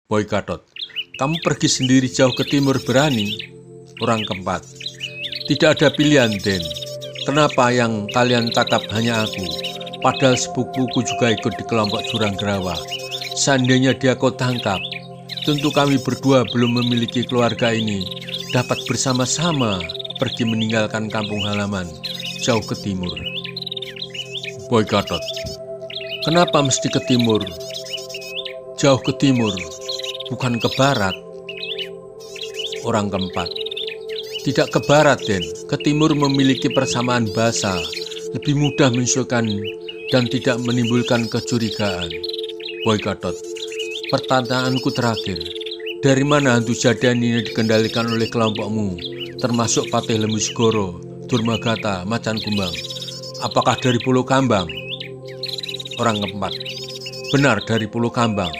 Boykatot, kamu pergi sendiri jauh ke timur berani? Orang keempat, tidak ada pilihan, Den. Kenapa yang kalian tangkap hanya aku? Padahal sepupuku juga ikut di kelompok Jurang Gerawa. Seandainya dia kau tangkap, tentu kami berdua belum memiliki keluarga ini dapat bersama-sama pergi meninggalkan kampung halaman jauh ke timur. Boykatot, kenapa mesti ke timur? Jauh ke timur, bukan ke barat. Orang keempat, tidak ke barat, Den. Ke timur memiliki persamaan bahasa, lebih mudah menyesuaikan dan tidak menimbulkan kecurigaan. Boykatot, pertanyaanku terakhir, dari mana hantu jadian ini dikendalikan oleh kelompokmu, termasuk Patih Lembu Segoro, Durmagata, Macan Kumbang? Apakah dari Pulau Kambang? Orang keempat, benar dari Pulau Kambang.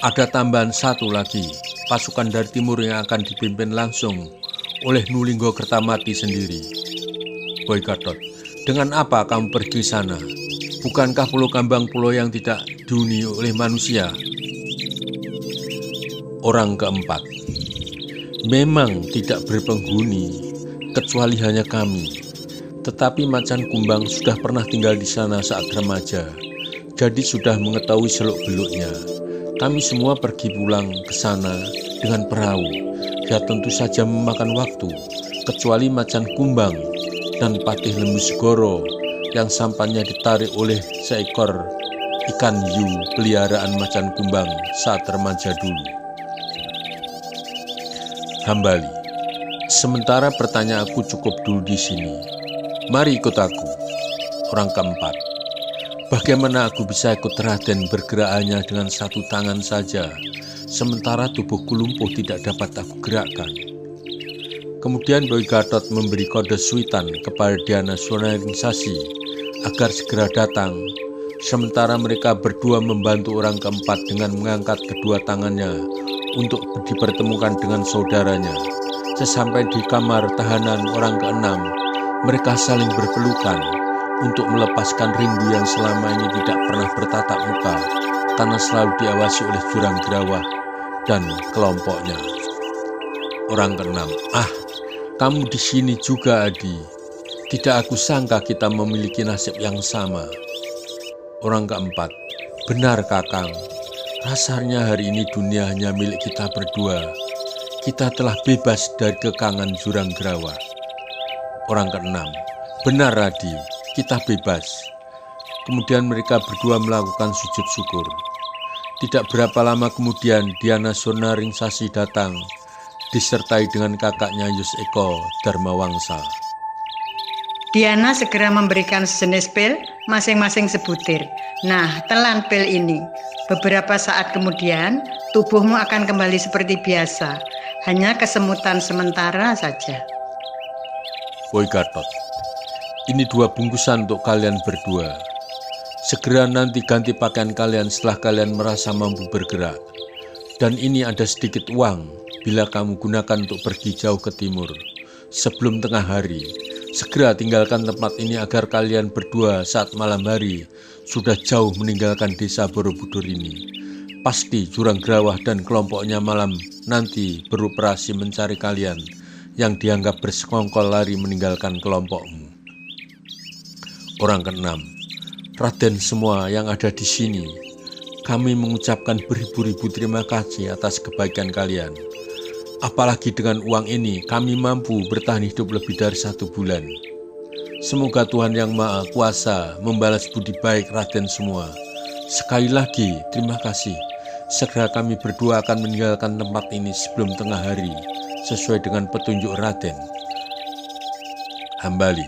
Ada tambahan satu lagi, pasukan dari timur yang akan dipimpin langsung oleh Nulinggo Kertamati sendiri. Boykatot, dengan apa kamu pergi sana? Bukankah Pulau Kambang pulau yang tidak dihuni oleh manusia? Orang keempat, memang tidak berpenghuni, kecuali hanya kami. Tetapi Macan Kumbang sudah pernah tinggal di sana saat remaja, jadi sudah mengetahui seluk-beluknya. Kami semua pergi pulang ke sana dengan perahu. Ya tentu saja memakan waktu, kecuali Macan Kumbang dan Patih Lembu Segoro yang sampannya ditarik oleh seekor ikan hiu peliharaan Macan Kumbang saat remaja dulu. Hambali, sementara pertanyaanku cukup dulu di sini. Mari ikut aku. Orang keempat, bagaimana aku bisa ikut Raden bergerak hanya dengan satu tangan saja, sementara tubuhku lumpuh tidak dapat aku gerakkan? Kemudian Boykatot memberi kode suitan kepada Diana Surnaningsasi agar segera datang, sementara mereka berdua membantu orang keempat dengan mengangkat kedua tangannya untuk dipertemukan dengan saudaranya. Sesampai di kamar tahanan orang keenam, mereka saling berpelukan untuk melepaskan rindu yang selama ini tidak pernah bertatap muka karena selalu diawasi oleh Jurang Gerawa dan kelompoknya. Orang keenam, kamu di sini juga, Adi. Tidak aku sangka kita memiliki nasib yang sama. Orang keempat, benar Kakang. Rasanya hari ini dunia hanya milik kita berdua. Kita telah bebas dari kekangan Jurang Gerawa. Orang keenam, benar Adi, kita bebas. Kemudian mereka berdua melakukan sujud syukur. Tidak berapa lama kemudian Diana Surnaningsasi datang, disertai dengan kakaknya Yus Eko Dharmawangsa. Diana segera memberikan sejenis pil, masing-masing sebutir. Nah, telan pil ini. Beberapa saat kemudian, tubuhmu akan kembali seperti biasa. Hanya kesemutan sementara saja. Boykatot, ini 2 bungkusan untuk kalian berdua. Segera nanti ganti pakaian kalian setelah kalian merasa mampu bergerak. Dan ini ada sedikit uang bila kamu gunakan untuk pergi jauh ke timur. Sebelum tengah hari, segera tinggalkan tempat ini agar kalian berdua saat malam hari sudah jauh meninggalkan desa Borobudur ini. Pasti Jurang Gerawa dan kelompoknya malam nanti beroperasi mencari kalian yang dianggap bersekongkol lari meninggalkan kelompokmu. Orang keenam, Raden semua yang ada di sini, kami mengucapkan beribu-ribu terima kasih atas kebaikan kalian. Apalagi dengan uang ini, kami mampu bertahan hidup lebih dari 1 bulan. Semoga Tuhan Yang Maha Kuasa membalas budi baik Raden semua. Sekali lagi, terima kasih. Segera kami berdua akan meninggalkan tempat ini sebelum tengah hari, sesuai dengan petunjuk Raden. Hambali,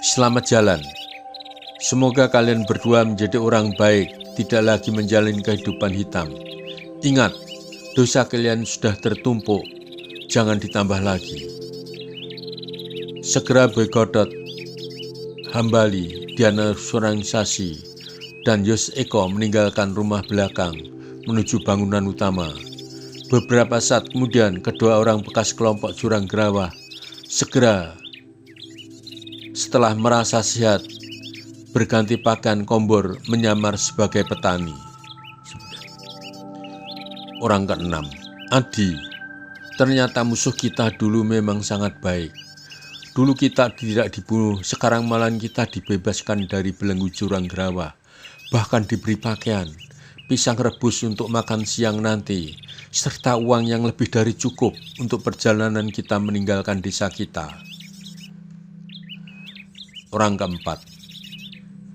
selamat jalan. Semoga kalian berdua menjadi orang baik, tidak lagi menjalani kehidupan hitam. Ingat, dosa kalian sudah tertumpuk, jangan ditambah lagi. Segera Boykatot, Hambali, Diana Surnaningsasi, dan Yus Eko meninggalkan rumah belakang menuju bangunan utama. Beberapa saat kemudian, kedua orang bekas kelompok Jurang Gerawa segera setelah merasa sehat berganti pakaian kombor menyamar sebagai petani. Orang keenam, Adi, ternyata musuh kita dulu memang sangat baik. Dulu kita tidak dibunuh, sekarang malah kita dibebaskan dari belenggu jurang Gerawa. Bahkan diberi pakaian, pisang rebus untuk makan siang nanti, serta uang yang lebih dari cukup untuk perjalanan kita meninggalkan desa kita. Orang keempat,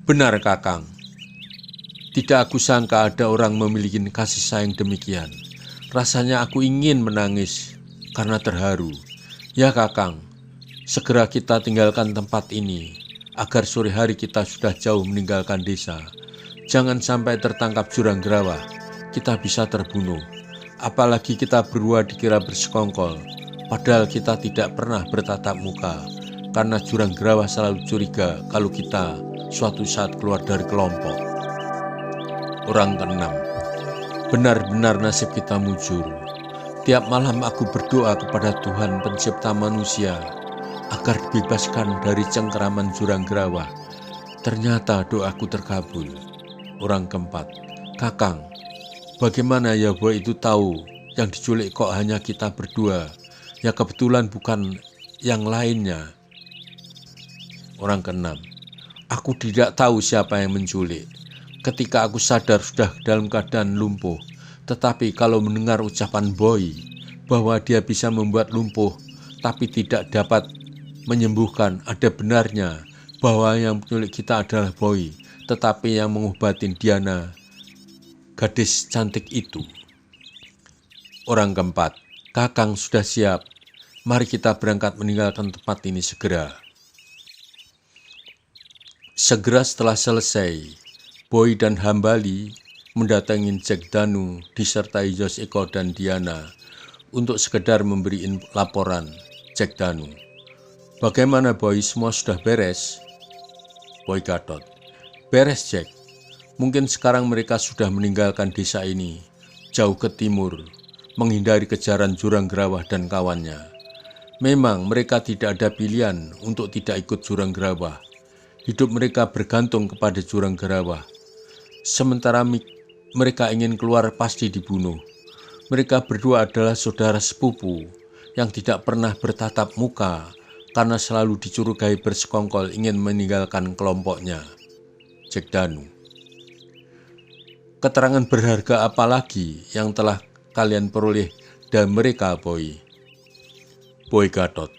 benar Kakang. Tidak aku sangka ada orang memiliki kasih sayang demikian. Rasanya aku ingin menangis karena terharu. Ya Kakang, segera kita tinggalkan tempat ini, agar sore hari kita sudah jauh meninggalkan desa. Jangan sampai tertangkap jurang Gerawa, kita bisa terbunuh. Apalagi kita berdua dikira bersekongkol, padahal kita tidak pernah bertatap muka. Karena jurang Gerawa selalu curiga kalau kita suatu saat keluar dari kelompok. Orang keenam, benar-benar nasib kita mujur. Tiap malam aku berdoa kepada Tuhan pencipta manusia agar dibebaskan dari cengkeraman jurang Gerawa. Ternyata doaku terkabul. Orang keempat, Kakang, bagaimana ya boy itu tahu yang diculik kok hanya kita berdua? Ya kebetulan bukan yang lainnya. Orang keenam, aku tidak tahu siapa yang menculik. Ketika aku sadar sudah dalam keadaan lumpuh, tetapi kalau mendengar ucapan Boy bahwa dia bisa membuat lumpuh tapi tidak dapat menyembuhkan, ada benarnya bahwa yang menculik kita adalah Boy, tetapi yang mengobatin Diana, gadis cantik itu. Orang keempat, Kakang sudah siap. Mari kita berangkat meninggalkan tempat ini segera. Segera setelah selesai, Boy dan Hambali mendatangi Jack Danu disertai Yos Eko dan Diana untuk sekedar memberi laporan. Jack Danu, bagaimana Boy, semua sudah beres? Boy Gatot, beres Jack. Mungkin sekarang mereka sudah meninggalkan desa ini, jauh ke timur, menghindari kejaran jurang Gerawa dan kawannya. Memang mereka tidak ada pilihan untuk tidak ikut jurang Gerawa. Hidup mereka bergantung kepada jurang Gerawa. Sementara mereka ingin keluar pasti dibunuh. Mereka berdua adalah saudara sepupu yang tidak pernah bertatap muka karena selalu dicurigai bersekongkol ingin meninggalkan kelompoknya. Jack Danu, keterangan berharga apa lagi yang telah kalian peroleh dari mereka, Boy? Boy Gatot,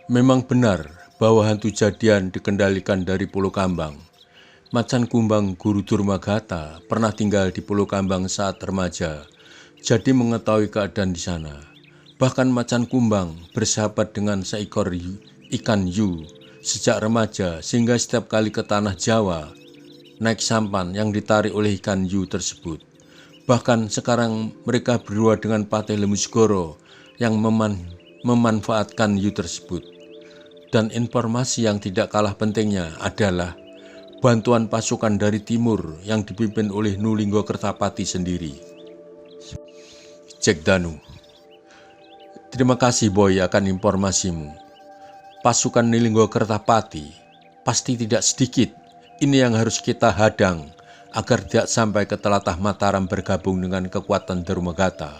memang benar bahwa hantu jadian dikendalikan dari Pulau Kambang. Macan Kumbang Guru Durmagata pernah tinggal di Pulau Kambang saat remaja, jadi mengetahui keadaan di sana. Bahkan Macan Kumbang bersahabat dengan seekor ikan hiu sejak remaja, sehingga setiap kali ke tanah Jawa, naik sampan yang ditarik oleh ikan hiu tersebut. Bahkan sekarang mereka berdua dengan Patih Lemusgoro yang memanfaatkan hiu tersebut. Dan informasi yang tidak kalah pentingnya adalah bantuan pasukan dari timur yang dipimpin oleh Nulinggo Kertapati sendiri. Jack Danu, terima kasih Boy akan informasimu. Pasukan Nulinggo Kertapati pasti tidak sedikit. Ini yang harus kita hadang agar tidak sampai ke telatah Mataram bergabung dengan kekuatan Durmagata.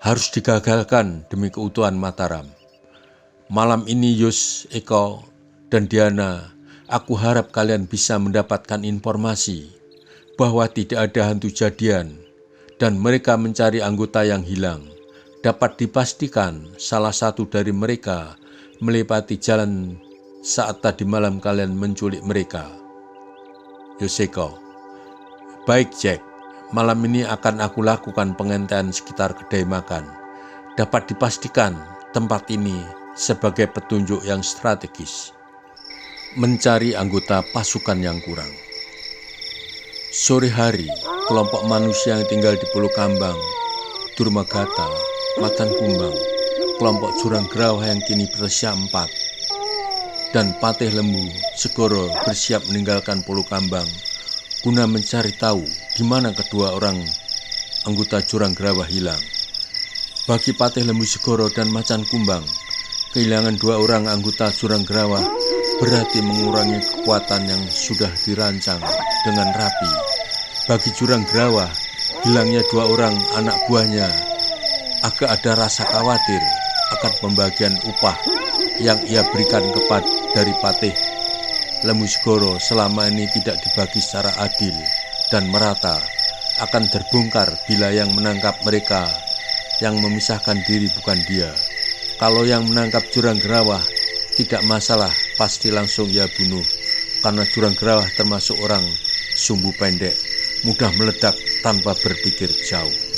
Harus digagalkan demi keutuhan Mataram. Malam ini Yos, Eko, dan Diana, aku harap kalian bisa mendapatkan informasi bahwa tidak ada hantu jadian dan mereka mencari anggota yang hilang. Dapat dipastikan salah satu dari mereka melewati jalan saat tadi malam kalian menculik mereka. Yoseko, baik Jack, malam ini akan aku lakukan pengintaian sekitar kedai makan. Dapat dipastikan tempat ini sebagai petunjuk yang strategis. Mencari anggota pasukan yang kurang. Sore hari, kelompok manusia yang tinggal di Pulau Kambang, Durmagata, Macan Kumbang, kelompok jurang Gerawa yang kini berusia 4, dan Patih Lemusgoro bersiap meninggalkan Pulau Kambang guna mencari tahu di mana kedua orang anggota jurang Gerawa hilang. Bagi Patih Lemusgoro dan Macan Kumbang, kehilangan 2 orang anggota jurang Gerawa berarti mengurangi kekuatan yang sudah dirancang dengan rapi. Bagi jurang Gerawa, hilangnya 2 orang anak buahnya, agak ada rasa khawatir akan pembagian upah yang ia berikan dari Patih Lemusgoro selama ini tidak dibagi secara adil dan merata, akan terbongkar bila yang menangkap mereka yang memisahkan diri bukan dia. Kalau yang menangkap Jurang Gerawah tidak masalah, pasti langsung ia bunuh, karena Jurang Gerawah termasuk orang sumbu pendek, mudah meledak tanpa berpikir jauh.